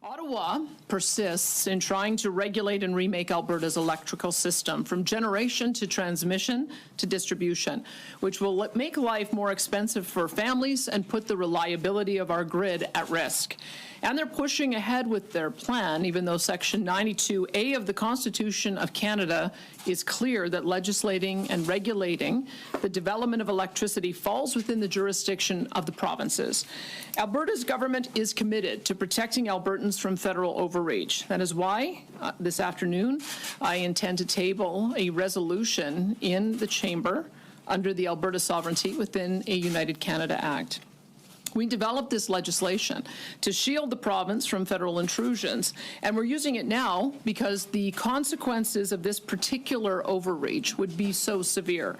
Ottawa persists in trying to regulate and remake Alberta's electrical system from generation to transmission to distribution, which will make life more expensive for families and put the reliability of our grid at risk. And they're pushing ahead with their plan, even though Section 92A of the Constitution of Canada is clear that legislating and regulating the development of electricity falls within the jurisdiction of the provinces. Alberta's government is committed to protecting Albertans from federal overreach. That is why this afternoon I intend to table a resolution in the chamber under the Alberta Sovereignty within a United Canada Act. We developed this legislation to shield the province from federal intrusions, and we're using it now because the consequences of this particular overreach would be so severe.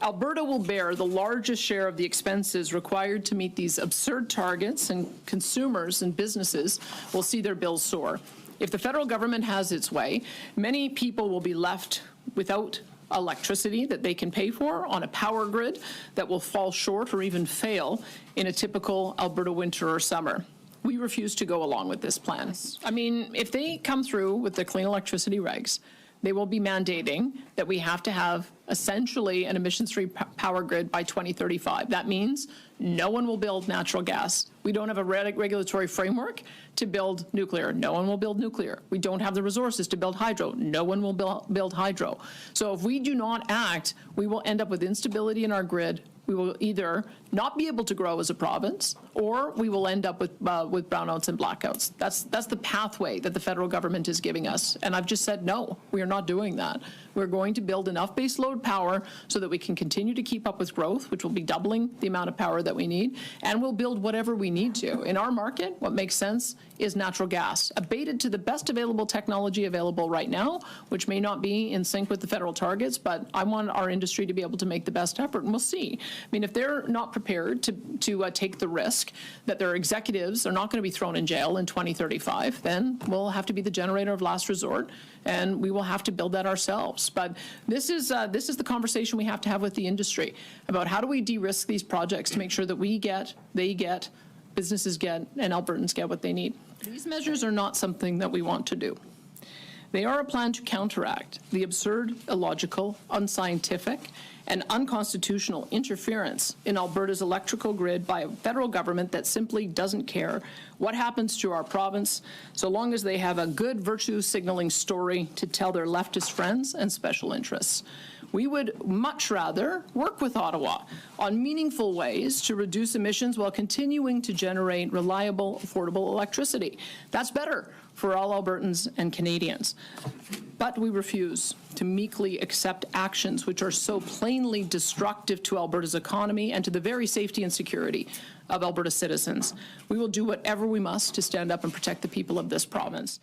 Alberta will bear the largest share of the expenses required to meet these absurd targets, and consumers and businesses will see their bills soar. If the federal government has its way, many people will be left without electricity that they can pay for on a power grid that will fall short or even fail in a typical Alberta winter or summer. We refuse to go along with this plan. I mean, if they come through with the clean electricity regs, they will be mandating that we have to have essentially an emissions-free power grid by 2035. That means no one will build natural gas. We don't have a regulatory framework to build nuclear. No one will build nuclear. We don't have the resources to build hydro. No one will build hydro. So if we do not act, we will end up with instability in our grid. We will either not be able to grow as a province, or we will end up with brownouts and blackouts. That's the pathway that the federal government is giving us. And I've just said, no, we are not doing that. We're going to build enough baseload power so that we can continue to keep up with growth, which will be doubling the amount of power that we need, and we'll build whatever we need to. In our market, what makes sense is natural gas, abated to the best available technology available right now, which may not be in sync with the federal targets, but I want our industry to be able to make the best effort, and we'll see. I mean, if they're not prepared to take the risk that their executives are not going to be thrown in jail in 2035, then we'll have to be the generator of last resort, and we will have to build that ourselves. But this is the conversation we have to have with the industry about how do we de-risk these projects to make sure that we get, they get, businesses get, and Albertans get what they need. These measures are not something that we want to do. They are a plan to counteract the absurd, illogical, unscientific, and unconstitutional interference in Alberta's electrical grid by a federal government that simply doesn't care what happens to our province, so long as they have a good virtue signaling story to tell their leftist friends and special interests. We would much rather work with Ottawa on meaningful ways to reduce emissions while continuing to generate reliable, affordable electricity. That's better for all Albertans and Canadians. But we refuse to meekly accept actions which are so plainly destructive to Alberta's economy and to the very safety and security of Alberta citizens. We will do whatever we must to stand up and protect the people of this province.